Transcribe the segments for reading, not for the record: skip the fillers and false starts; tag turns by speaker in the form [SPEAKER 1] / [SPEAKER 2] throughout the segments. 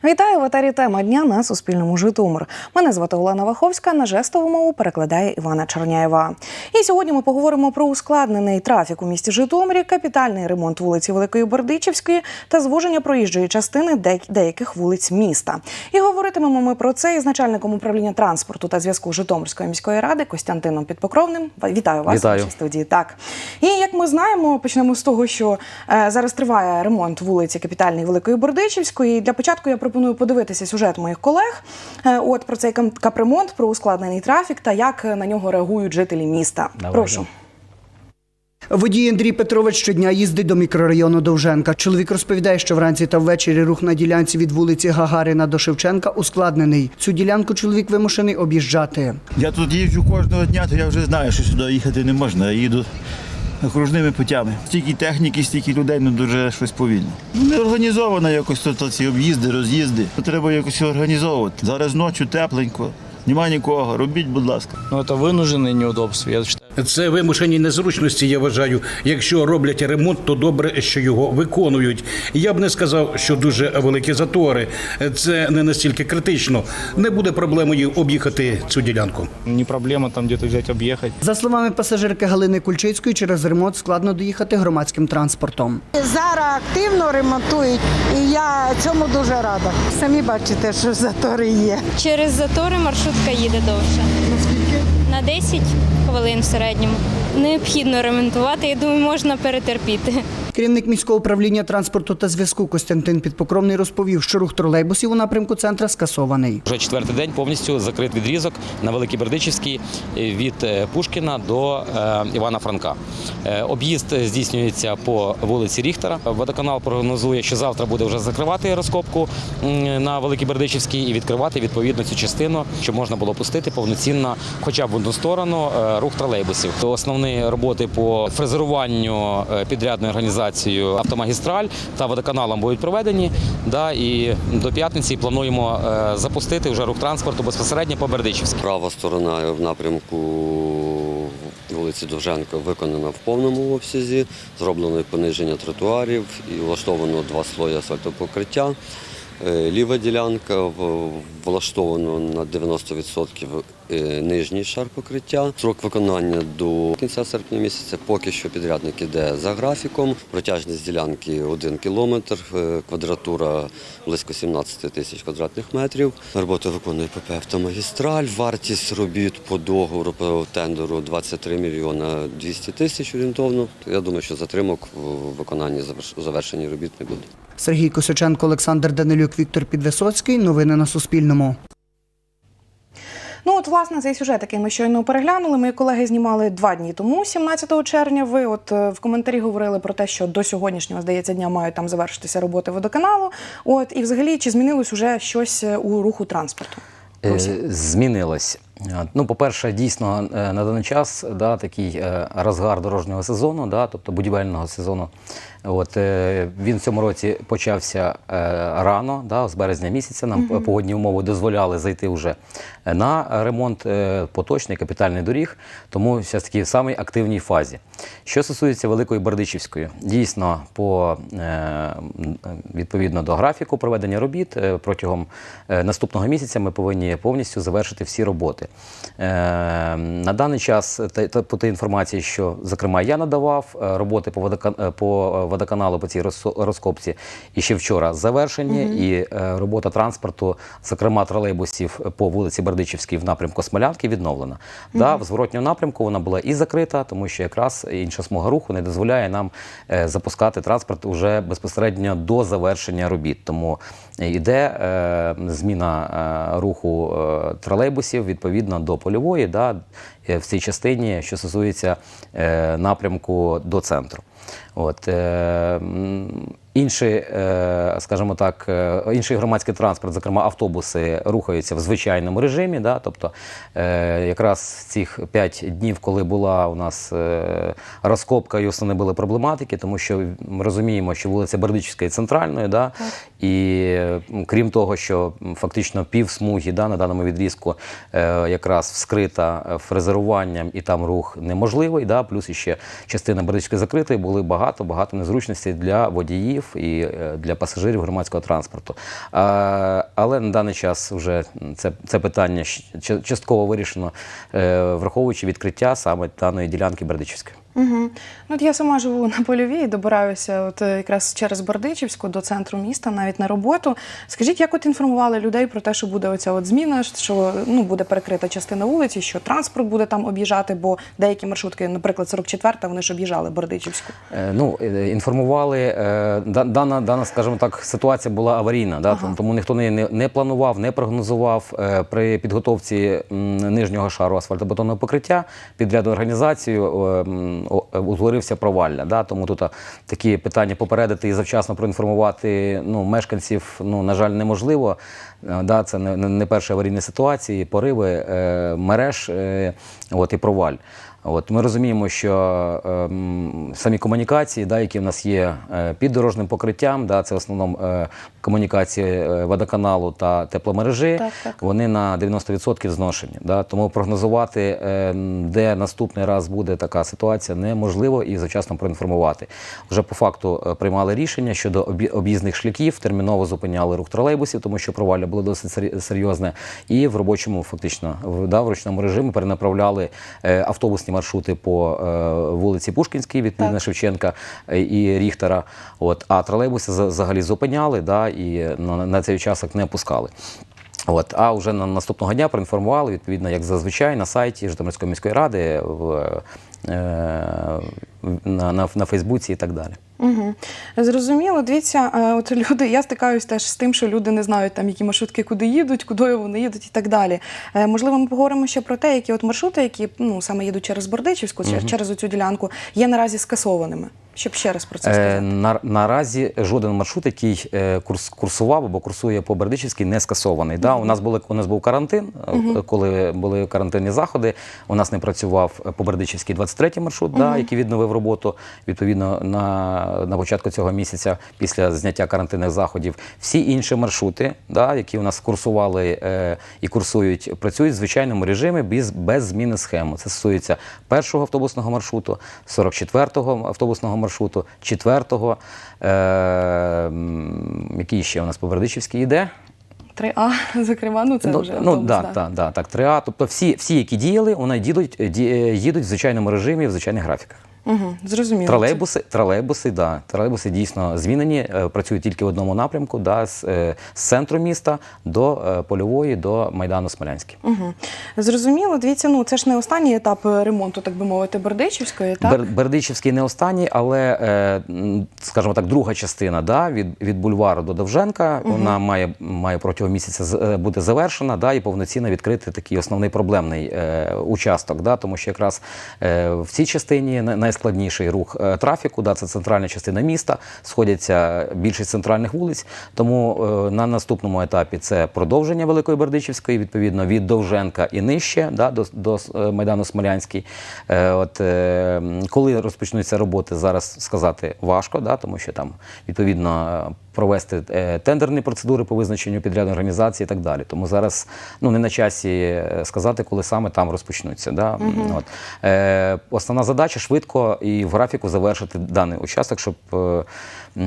[SPEAKER 1] Вітаю, в етері «Тема дня» на Суспільному Житомир. Мене звати Олена Ваховська, на жестову мову перекладає Івана Черняєва. І сьогодні ми поговоримо про ускладнений трафік у місті Житомирі, капітальний ремонт вулиці Великої Бердичівської та звуження проїжджої частини деяких вулиць міста. І говоритимемо ми про це із начальником управління транспорту та зв'язку Житомирської міської ради Костянтином Підпокровним. Вітаю вас в нашій студії. Так. І як ми знаємо, почнемо з того, що зараз триває ремонт вулиці Капітальної Великої Бердичівської. Для початку я пропоную подивитися сюжет моїх колег про цей капремонт, про ускладнений трафік та як на нього реагують жителі міста. Прошу.
[SPEAKER 2] Водій Андрій Петрович щодня їздить до мікрорайону Довженка. Чоловік розповідає, що вранці та ввечері рух на ділянці від вулиці Гагаріна до Шевченка ускладнений. Цю ділянку чоловік вимушений об'їжджати.
[SPEAKER 3] Я тут їжджу кожного дня, то я вже знаю, що сюди їхати не можна. Я їду окружними путями. Стільки техніки, стільки людей, дуже щось повільно. Не організовано якось тут ці об'їзди, роз'їзди. Треба якось організовувати. Зараз ночі тепленько, нема нікого. Робіть, будь ласка.
[SPEAKER 4] Це винуждені неудобства, я вважаю.
[SPEAKER 5] Це вимушені незручності, я вважаю. Якщо роблять ремонт, то добре, що його виконують. Я б не сказав, що дуже великі затори. Це не настільки критично. Не буде проблемою об'їхати цю ділянку.
[SPEAKER 4] Не проблема там десь взяти, об'їхати.
[SPEAKER 2] За словами пасажирки Галини Кульчицької, через ремонт складно доїхати громадським транспортом.
[SPEAKER 6] Зараз активно ремонтують, і я цьому дуже рада. Самі бачите, що затори є.
[SPEAKER 7] Через затори маршрутка їде довше.
[SPEAKER 6] Наскільки?
[SPEAKER 7] На 10 хвилин в середньому. Необхідно ремонтувати, я думаю, можна перетерпіти.
[SPEAKER 2] Керівник міського управління транспорту та зв'язку Костянтин Підпокровний розповів, що рух тролейбусів у напрямку центра скасований.
[SPEAKER 8] Вже четвертий день повністю закрит відрізок на Великій Бердичівській від Пушкіна до Івана Франка. Об'їзд здійснюється по вулиці Ріхтера. Водоканал прогнозує, що завтра буде вже закривати розкопку на Великій Бердичівській і відкривати відповідно цю частину, щоб можна було пустити повноцінно хоча б в одну сторону рух тролейбусів. Основні роботи по фрезеруванню підрядної організації «Автомагістраль» та водоканалом будуть проведені. І до п'ятниці плануємо запустити вже рух транспорту безпосередньо по Бердичівській.
[SPEAKER 9] Права сторона в напрямку вулиці Довженка виконана в повному обсязі, зроблено пониження тротуарів і влаштовано 2 слої асфальтопокриття. Ліва ділянка влаштовано на 90% нижній шар покриття. Срок виконання до кінця серпня місяця. Поки що підрядник іде за графіком. Протяжність ділянки 1 кілометр, квадратура близько 17 тисяч квадратних метрів. Роботу виконує ПП «Автомагістраль». Вартість робіт по договору, по тендеру 23 мільйона 200 тисяч орієнтовно. Я думаю, що затримок в виконанні завершення робіт не буде.
[SPEAKER 2] Сергій Косяченко, Олександр Данилюк, Віктор Підвисоцький. Новини на Суспільному.
[SPEAKER 1] Власне, цей сюжет, який ми щойно переглянули, мої колеги знімали 2 дні тому, 17 червня. Ви в коментарі говорили про те, що до сьогоднішнього, здається, дня мають там завершитися роботи водоканалу. І взагалі, чи змінилось уже щось у руху транспорту?
[SPEAKER 8] Змінилось. По-перше, дійсно, на даний час такий розгар дорожнього сезону, тобто будівельного сезону. Він в цьому році почався рано, з березня місяця. Нам погодні умови дозволяли зайти вже на ремонт поточний, капітальний доріг, тому зараз таки в самій активній фазі. Що стосується Великої Бердичівської, дійсно, відповідно до графіку проведення робіт, протягом наступного місяця ми повинні повністю завершити всі роботи. На даний час, по тій інформації, що, зокрема, я надавав, роботи по водоканалу, по цій розкопці, і ще вчора завершені, і робота транспорту, зокрема тролейбусів по вулиці Бердичівській в напрямку Смолянки відновлена. В зворотньому напрямку вона була і закрита, тому що якраз інша смуга руху не дозволяє нам запускати транспорт уже безпосередньо до завершення робіт. Тому йде зміна руху тролейбусів відповідно до Польової, в цій частині, що стосується напрямку до центру. Інший, скажімо так, інший громадський транспорт, зокрема автобуси, рухаються в звичайному режимі. Тобто якраз цих 5 днів, коли була у нас розкопка і основні були проблематики, тому що ми розуміємо, що вулиця Бердичівська є центральною, і крім того, що фактично півсмуги на даному відрізку якраз вскрита фрезеруванням і там рух неможливий, плюс ще частина Бердичівської закритої, були багато незручностей для водіїв, перевозив і для пасажирів громадського транспорту. Але на даний час вже це питання частково вирішено, враховуючи відкриття саме даної ділянки Бердичівської.
[SPEAKER 1] Угу. Ну, от я сама живу на Польовій і добираюся от якраз через Бердичівську до центру міста, навіть на роботу. Скажіть, як от інформували людей про те, що буде оця от зміна, що буде перекрита частина вулиці, що транспорт буде там об'їжджати, бо деякі маршрутки, наприклад, 44-та, вони ж об'їжджали Бердичівську.
[SPEAKER 8] Інформували, дана, скажімо так, ситуація була аварійна, да? Тому ніхто не планував, не прогнозував при підготовці нижнього шару асфальтобетонного покриття підряду організацію утворився провалля. Да? Тому тут такі питання попередити і завчасно проінформувати мешканців, на жаль, неможливо. Да? Це не перші аварійні ситуації, пориви мереж і проваль. Ми розуміємо, що самі комунікації, які в нас є під дорожнім покриттям, це в основному комунікації водоканалу та тепломережі, вони на 90% зношені. Тому прогнозувати, де наступний раз буде така ситуація, неможливо і завчасно проінформувати. Вже по факту приймали рішення щодо об'їзних шляхів, терміново зупиняли рух тролейбусів, тому що провалля було досить серйозне, і в робочому, фактично, в ручному режимі перенаправляли автобусні маршрути по вулиці Пушкінській, відповідно Шевченка і Ріхтера, а тролейбуси взагалі зупиняли, і на цей участок не пускали. А вже наступного дня проінформували, відповідно, як зазвичай, на сайті Житомирської міської ради, на Фейсбуці і так далі.
[SPEAKER 1] Угу. Зрозуміло. Дивіться, от люди, я стикаюсь теж з тим, що люди не знають, які маршрутки куди їдуть, куди вони їдуть і так далі. Можливо, ми поговоримо ще про те, які от маршрути, які саме їдуть через Бердичівську, через оцю ділянку, є наразі скасованими. Щоб ще раз про це сказати.
[SPEAKER 8] Наразі жоден маршрут, який курсував або курсує по Бердичівській, не скасований. У нас був карантин, коли були карантинні заходи, у нас не працював по Бердичівській 23-й маршрут, який відновив роботу, відповідно, на початку цього місяця, після зняття карантинних заходів. Всі інші маршрути, які у нас курсували і курсують, працюють в звичайному режимі без зміни схеми. Це стосується першого автобусного маршруту, 44-го автобусного маршруту, 4-го, який ще у нас по Бердичівській йде?
[SPEAKER 1] 3А, зокрема, це вже автобус.
[SPEAKER 8] Так, 3А. Тобто всі, які діяли, вони їдуть в звичайному режимі, в звичайних графіках.
[SPEAKER 1] Зрозуміло.
[SPEAKER 8] Тролейбуси дійсно змінені, працюють тільки в одному напрямку, з центру міста до Польової, до Майдану Смілянський.
[SPEAKER 1] Зрозуміло. Дивіться, це ж не останній етап ремонту, так би мовити, Бердичівської, так?
[SPEAKER 8] Бердичівський не останній, але, скажімо так, друга частина, від бульвару до Довженка, вона має протягом місяця бути завершена, і повноцінно відкрити такий основний проблемний участок, тому що якраз в цій частині найскладніший рух трафіку, це центральна частина міста, сходяться більшість центральних вулиць, тому на наступному етапі це продовження Великої Бердичівської, відповідно, від Довженка і нижче, до Майдану Смілянський. Коли розпочнуться роботи, зараз сказати важко, тому що там, відповідно, провести тендерні процедури по визначенню підрядної організації і так далі. Тому зараз не на часі сказати, коли саме там розпочнуться. Основна задача – швидко і в графіку завершити даний участок, щоб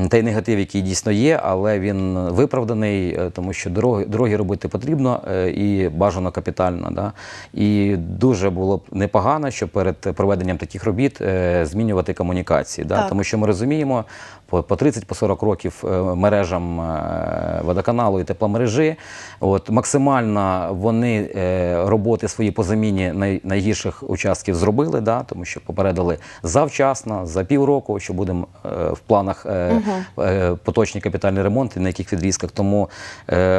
[SPEAKER 8] той негатив, який дійсно є, але він виправданий, тому що дороги робити потрібно і бажано капітально. І дуже було б непогано, що перед проведенням таких робіт змінювати комунікації. Тому що ми розуміємо, по 30-40 років мережам водоканалу і тепломережі. Максимально вони роботи свої по заміні найгірших участків зробили, тому що попередили завчасно, за півроку, що будемо в планах поточні капітальні ремонти, на яких відрізках. Тому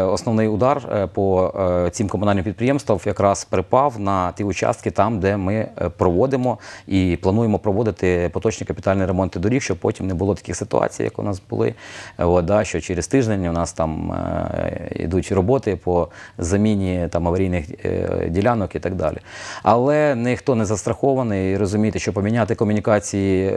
[SPEAKER 8] основний удар по цим комунальним підприємствам якраз припав на ті участки там, де ми проводимо і плануємо проводити поточні капітальні ремонти доріг, щоб потім не було таких ситуацій, як у нас були, да, що через тиждень у нас там йдуть роботи по заміні там аварійних ділянок і так далі. Але ніхто не застрахований, розумієте, що поміняти комунікації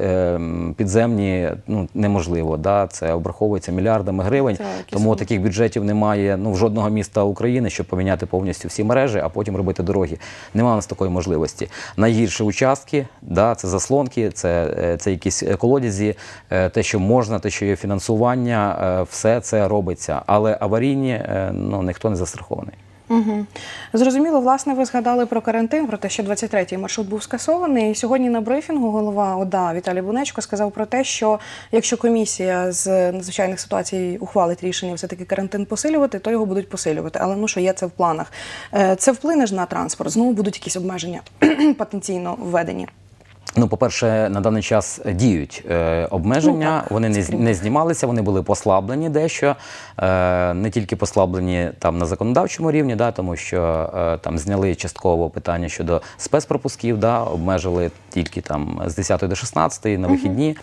[SPEAKER 8] підземні неможливо. Да? Це обраховується мільярдами гривень, тому таких бюджетів немає в жодного міста України, щоб поміняти повністю всі мережі, а потім робити дороги. Немає у нас такої можливості. Найгірші участки, да, це заслонки, це якісь колодязі, те, що можна, те, що є фінансування, все це робиться. Але аварійні, ніхто не застрахований.
[SPEAKER 1] Угу. Зрозуміло, власне, ви згадали про карантин, про те, що 23-й маршрут був скасований. І сьогодні на брифінгу голова ОДА Віталій Бунечко сказав про те, що якщо комісія з надзвичайних ситуацій ухвалить рішення все-таки карантин посилювати, то його будуть посилювати. Але що є це в планах? Це вплине ж на транспорт? Знову будуть якісь обмеження потенційно введені?
[SPEAKER 8] По-перше, на даний час діють обмеження, вони не знімалися, вони були послаблені дещо, не тільки послаблені там на законодавчому рівні, да, тому що там зняли частково питання щодо спецпропусків, да, обмежили тільки там з 10 до 16 на вихідні.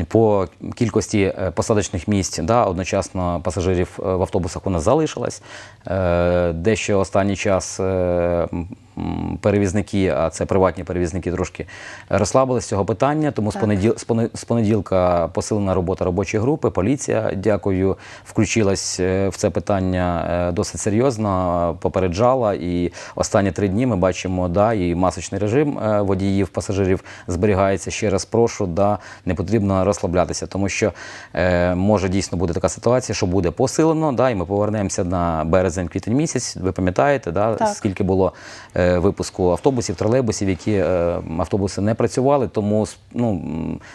[SPEAKER 8] По кількості посадочних місць, да, одночасно пасажирів в автобусах у нас залишилось. Дещо останній час перевізники, а це приватні перевізники, трошки розслабились з цього питання, тому з понеділка посилена робота робочої групи, поліція, дякую, включилась в це питання досить серйозно, попереджала, і останні 3 дні ми бачимо, да, і масочний режим водіїв, пасажирів зберігається. Ще раз прошу, да, не потрібно розслаблятися, тому що може дійсно бути така ситуація, що буде посилено, да, і ми повернемося на березень-квітень місяць, ви пам'ятаєте, да, скільки було випуску автобусів, тролейбусів, які автобуси не працювали, тому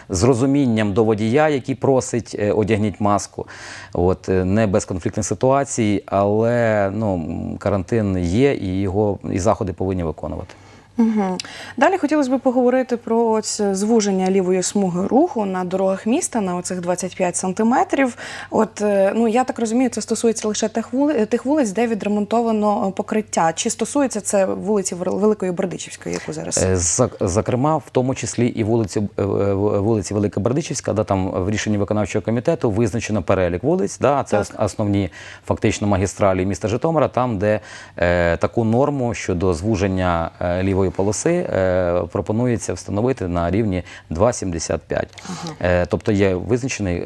[SPEAKER 8] з розумінням до водія, який просить одягніть маску, не без конфліктних ситуацій, але карантин є і заходи повинні виконувати.
[SPEAKER 1] Угу. Далі хотілося б поговорити про звуження лівої смуги руху на дорогах міста на оцих 25 сантиметрів. Я так розумію, це стосується лише тих вулиць, де відремонтовано покриття. Чи стосується це вулиці Великої Бердичівської, яку зараз?
[SPEAKER 8] Зокрема, в тому числі і вулиці Велика Бердичівська, да, там в рішенні виконавчого комітету визначено перелік вулиць, да, це основні фактично магістралі міста Житомира, там, де таку норму щодо звуження лівої полоси пропонується встановити на рівні 2,75. Тобто є визначений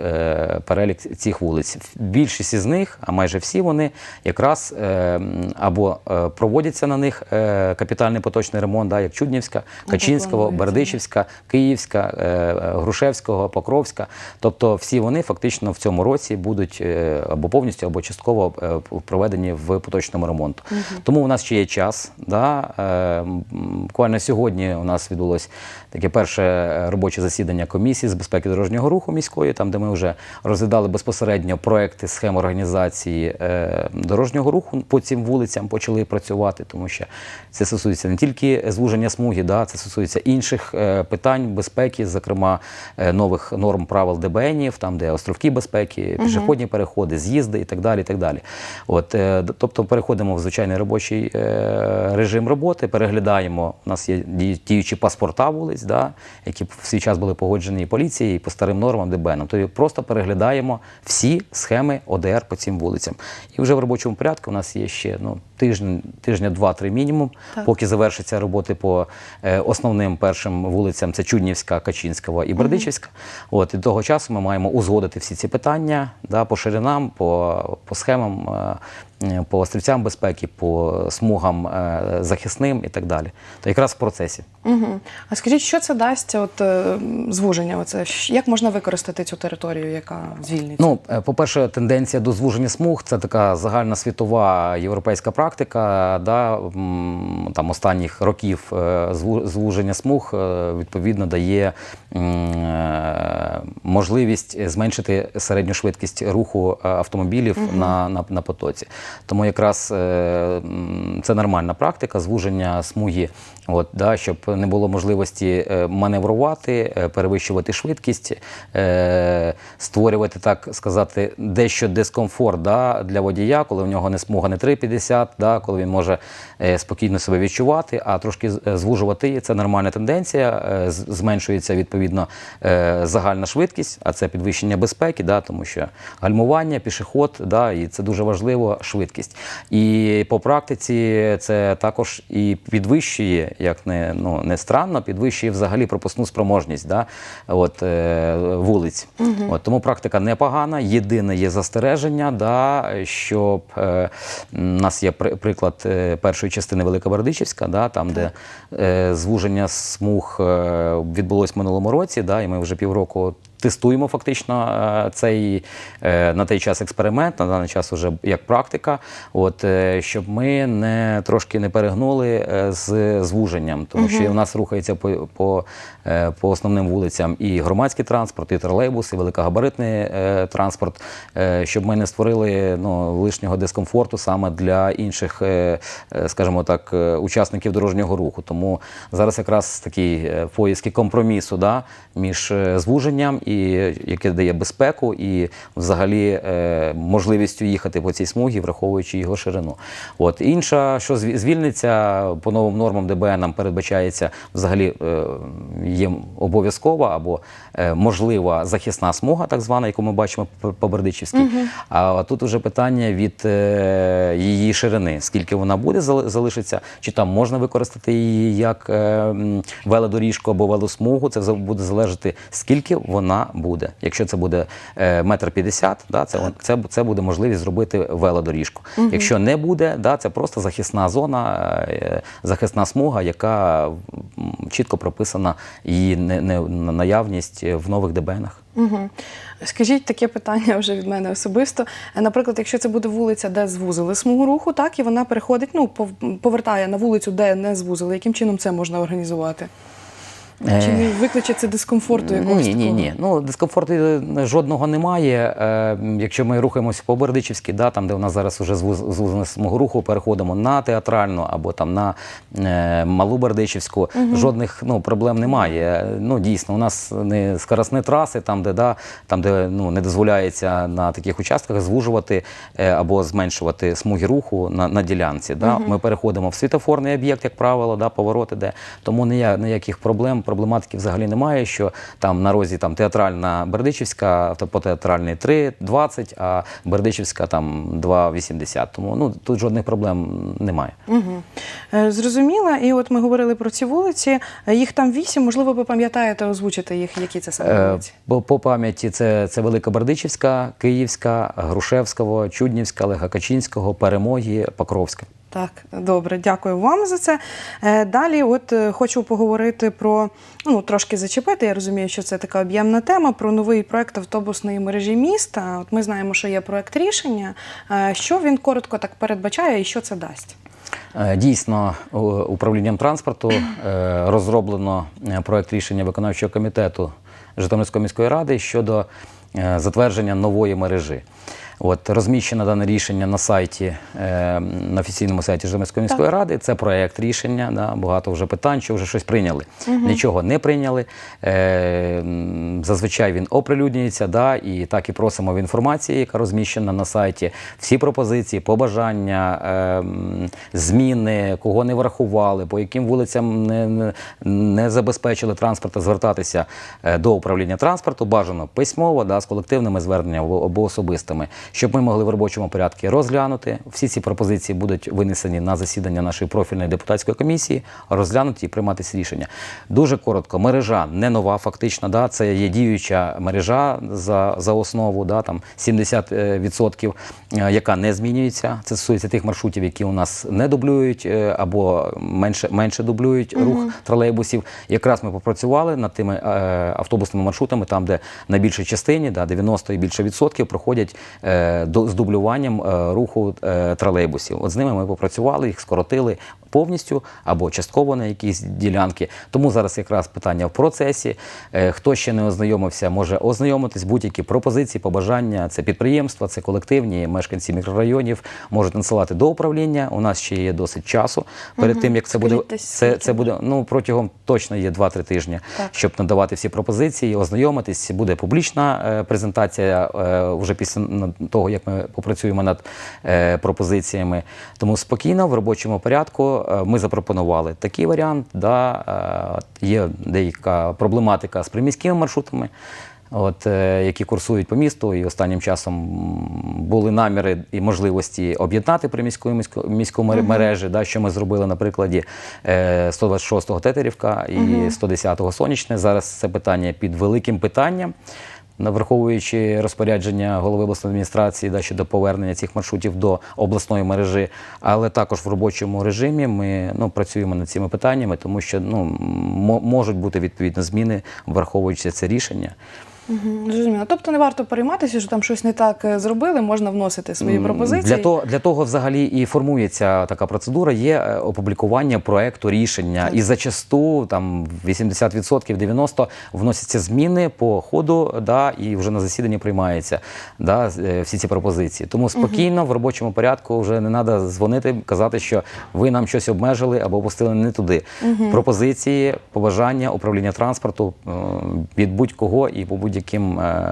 [SPEAKER 8] перелік цих вулиць. Більшість із них, а майже всі вони, якраз або проводяться на них капітальний поточний ремонт, да, як Чуднівська, Качинського, Бердичівська, Київська, Грушевського, Покровська. Тобто всі вони фактично в цьому році будуть або повністю, або частково проведені в поточному ремонту. Тому у нас ще є час, да, буквально сьогодні у нас відбулось таке перше робоче засідання комісії з безпеки дорожнього руху міської, там, де ми вже розглядали безпосередньо проекти схем організації дорожнього руху по цим вулицям, почали працювати, тому що це стосується не тільки звуження смуги, да, це стосується інших питань безпеки, зокрема нових норм правил ДБНів, там, де островки безпеки, пішохідні переходи, з'їзди і так далі, і так далі. Тобто переходимо в звичайний робочий режим роботи, переглядаємо, у нас є діючі паспорта вулиць, да, які в свій час були погоджені і поліцією, і по старим нормам ДБН. Тобто просто переглядаємо всі схеми ОДР по цим вулицям. І вже в робочому порядку у нас є ще тижня 2-3 мінімум, поки завершаться роботи по основним першим вулицям, це Чуднівська, Качинського і Бердичівська. І того часу ми маємо узгодити всі ці питання, да, по ширинам, по схемам, по острівцям безпеки, по смугам захисним і так далі. То якраз в процесі.
[SPEAKER 1] А скажіть, що це дасть звуження? Як можна використати цю територію, яка звільниться?
[SPEAKER 8] По-перше, тенденція до звуження смуг – це така загальна світова європейська практика. Да, там останніх років звуження смуг відповідно дає можливість зменшити середню швидкість руху автомобілів на потоці. Тому якраз це нормальна практика звуження смуги, щоб не було можливості маневрувати, перевищувати швидкість, створювати, так сказати, дещо дискомфорт, да, для водія, коли в нього не смуга не 3,50, да, коли він може спокійно себе відчувати, а трошки звужувати. Це нормальна тенденція, зменшується відповідно відповідно загальна швидкість, а це підвищення безпеки, да, тому що гальмування, пішохід, да, і це дуже важливо, швидкість. І по практиці це також і підвищує, як не странно, підвищує взагалі пропускну спроможність, да, вулиць. Тому практика непогана. Єдине є застереження, да, що у нас є приклад першої частини Великобердичівська, да, там, де звуження смуг відбулось в минулому році, да, і ми вже півроку тестуємо фактично на той час експеримент, на даний час вже як практика, щоб ми трошки не перегнули з звуженням, тому що у нас рухається по основним вулицям і громадський транспорт, і тролейбус, і великогабаритний транспорт, щоб ми не створили лишнього дискомфорту саме для інших, скажімо так, учасників дорожнього руху. Тому зараз якраз такі поиски компромісу, да, між звуженням, яке дає безпеку і взагалі можливістю їхати по цій смугі, враховуючи його ширину. Інша, що звільниться по новим нормам ДБН, нам передбачається взагалі є обов'язкова або можлива захисна смуга, так звана, яку ми бачимо по Бердичівській. А тут вже питання від її ширини, скільки вона буде залишиться, чи там можна використати її як велодоріжку або велосмугу, це буде залежати, скільки вона буде. Якщо це буде 1,50 м, да, це буде можливість зробити велодоріжку. Якщо не буде, да, це просто захисна зона, захисна смуга, яка чітко прописана, її наявність в нових ДБНах.
[SPEAKER 1] Скажіть, таке питання вже від мене особисто. Наприклад, якщо це буде вулиця, де звузили смугу руху, так, і вона переходить, повертає на вулицю, де не звузили, яким чином це можна організувати? Чи не викличе це дискомфорту якогось такого?
[SPEAKER 8] Ні. Дискомфорту жодного немає. Якщо ми рухаємося по Бердичівській, да, там, де у нас зараз вже звузена смугу руху, переходимо на Театральну або там на Малу Бердичівську, жодних проблем немає. Дійсно, у нас не скоростні траси, там, де не дозволяється на таких участках звужувати або зменшувати смуги руху на ділянці. Да. Ми переходимо в світофорний об'єкт, як правило, да, повороти, де. Тому ніяких проблематики взагалі немає, що там на розі Театральна Бердичівська, по Театральній 3,20, а Бердичівська там 2,80. Тому тут жодних проблем немає.
[SPEAKER 1] Зрозуміло. І от ми говорили про ці вулиці. Їх там 8. Можливо, ви пам'ятаєте, озвучите їх, які це саме вулиці?
[SPEAKER 8] По пам'яті це Великобердичівська, Київська, Грушевського, Чуднівська, Леха Качинського, Перемоги, Покровська.
[SPEAKER 1] Так, добре, дякую вам за це. Далі хочу поговорити про, трошки зачепити, я розумію, що це така об'ємна тема, про новий проєкт автобусної мережі міста. Ми знаємо, що є проєкт рішення. Що він коротко так передбачає і що це дасть?
[SPEAKER 8] Дійсно, управлінням транспорту розроблено проєкт рішення виконавчого комітету Житомирської міської ради щодо затвердження нової мережі. Розміщено дане рішення на сайті, на офіційному сайті Житомирської міської ради. Це проєкт рішення, да, багато вже питань, що вже щось прийняли. Нічого не прийняли. Зазвичай він оприлюднюється, да, і так і просимо в інформації, яка розміщена на сайті. Всі пропозиції, побажання, зміни, кого не врахували, по яким вулицям не забезпечили транспорт, звертатися до управління транспорту, бажано письмово, да, з колективними зверненнями або особистими, щоб ми могли в робочому порядку розглянути. Всі ці пропозиції будуть винесені на засідання нашої профільної депутатської комісії, розглянуті і прийматися рішення. Дуже коротко, мережа не нова фактично, да, це є діюча мережа за основу, да, там 70%, яка не змінюється. Це стосується тих маршрутів, які у нас не дублюють або менше дублюють рух тролейбусів. Якраз ми попрацювали над тими автобусними маршрутами, там, де на більшій частині, да, 90 і більше відсотків, проходять з дублюванням руху тролейбусів. З ними ми попрацювали, їх скоротили повністю або частково на якісь ділянки. Тому зараз якраз питання в процесі. Хто ще не ознайомився, може ознайомитись. Будь-які пропозиції, побажання, це підприємства, це колективні, мешканці мікрорайонів можуть надсилати до управління. У нас ще є досить часу. Перед тим, як це буде, протягом точно є 2-3 тижні, щоб надавати всі пропозиції, ознайомитись. Буде публічна презентація вже після того, як ми попрацюємо над пропозиціями. Тому спокійно, в робочому порядку що ми запропонували такий варіант, є деяка проблематика з приміськими маршрутами, які курсують по місту, і останнім часом були наміри і можливості об'єднати приміську і міську мережі, що ми зробили на прикладі 126-го Тетерівка і 110-го Сонячне. Зараз це питання під великим питанням, враховуючи розпорядження голови обласної адміністрації щодо повернення цих маршрутів до обласної мережі, але також в робочому режимі ми працюємо над цими питаннями, тому що можуть бути відповідно зміни, враховуючи це рішення.
[SPEAKER 1] Зрозуміло. Тобто не варто перейматися, що там щось не так зробили, можна вносити свої пропозиції?
[SPEAKER 8] Для того взагалі і формується така процедура, є опублікування проекту рішення. І зачасту, там 80%, 90% вносяться зміни по ходу, і вже на засіданні приймаються всі ці пропозиції. Тому спокійно, в робочому порядку вже не треба дзвонити, казати, що ви нам щось обмежили або опустили не туди. Пропозиції, побажання управління транспорту від будь-кого і по будь-яким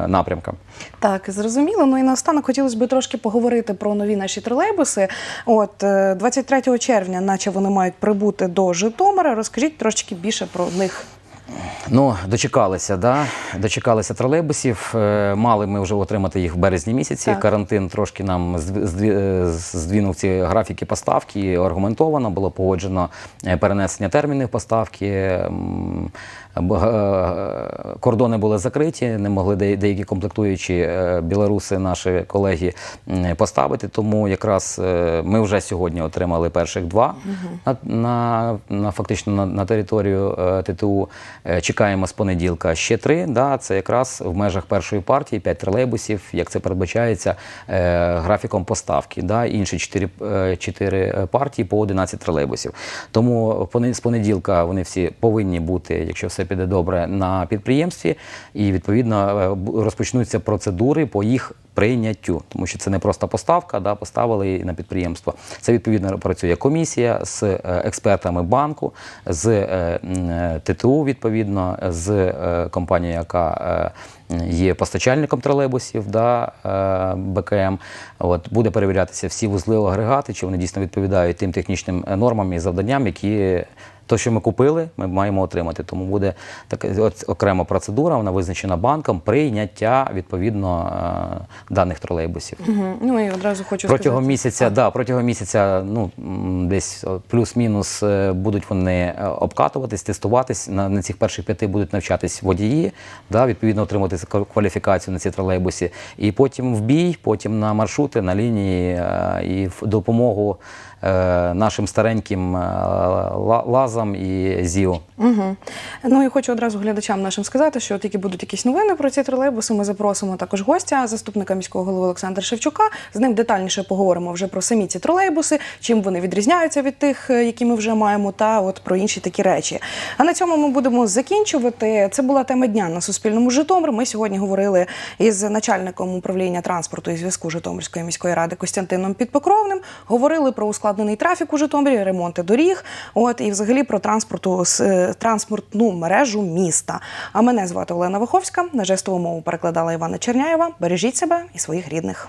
[SPEAKER 8] напрямкам.
[SPEAKER 1] Так, зрозуміло. Ну і наостанок хотілося б трошки поговорити про нові наші тролейбуси. 23 червня, наче вони мають прибути до Житомира. Розкажіть трошки більше про них.
[SPEAKER 8] Дочекалися тролейбусів. Мали ми вже отримати їх в березні місяці.
[SPEAKER 1] Так.
[SPEAKER 8] Карантин трошки нам здвинув ці графіки поставки. Аргументовано було погоджено перенесення термінів поставки. Кордони були закриті, не могли деякі комплектуючі білоруси, наші колеги, поставити. Тому якраз ми вже сьогодні отримали перших 2 фактично на територію ТТУ. Чекаємо з понеділка ще 3. Це якраз в межах першої партії 5 тролейбусів, як це передбачається графіком поставки. Інші 4 партії по 11 тролейбусів. Тому з понеділка вони всі повинні бути, якщо все піде добре, на підприємстві, і відповідно розпочнуться процедури по їх прийняттю, тому що це не просто поставка, поставили на підприємство. Це відповідно працює комісія з експертами банку, з ТТУ відповідно, з компанією, яка є постачальником тролейбусів, БКМ. Буде перевірятися всі вузли, агрегати, чи вони дійсно відповідають тим технічним нормам і завданням, які то, що ми купили, ми маємо отримати. Тому буде така окрема процедура, вона визначена банком, прийняття, відповідно, даних тролейбусів.
[SPEAKER 1] Ну і одразу хочу
[SPEAKER 8] протягом
[SPEAKER 1] сказати.
[SPEAKER 8] Протягом місяця, десь плюс-мінус будуть вони обкатуватись, тестуватись. На цих перших 5 будуть навчатись водії, відповідно отримати кваліфікацію на ці тролейбусі. І потім в бій, потім на маршрути, на лінії і в допомогу нашим стареньким ЛАЗам і ЗІО.
[SPEAKER 1] Ну і хочу одразу глядачам нашим сказати, що тільки будуть якісь новини про ці тролейбуси, ми запросимо також гостя, заступника міського голови Олександра Шевчука. З ним детальніше поговоримо вже про самі ці тролейбуси, чим вони відрізняються від тих, які ми вже маємо, та про інші такі речі. А на цьому ми будемо закінчувати. Це була тема дня на Суспільному Житомир. Ми сьогодні говорили із начальником управління транспорту і зв'язку Житомирської міської ради Костянтином Підпокровним. Говорили про ускладнений трафік у Житомирі, ремонти доріг, і взагалі про транспортну мережу міста. А мене звати Олена Ваховська. На жестову мову перекладала Івана Черняєва. Бережіть себе і своїх рідних.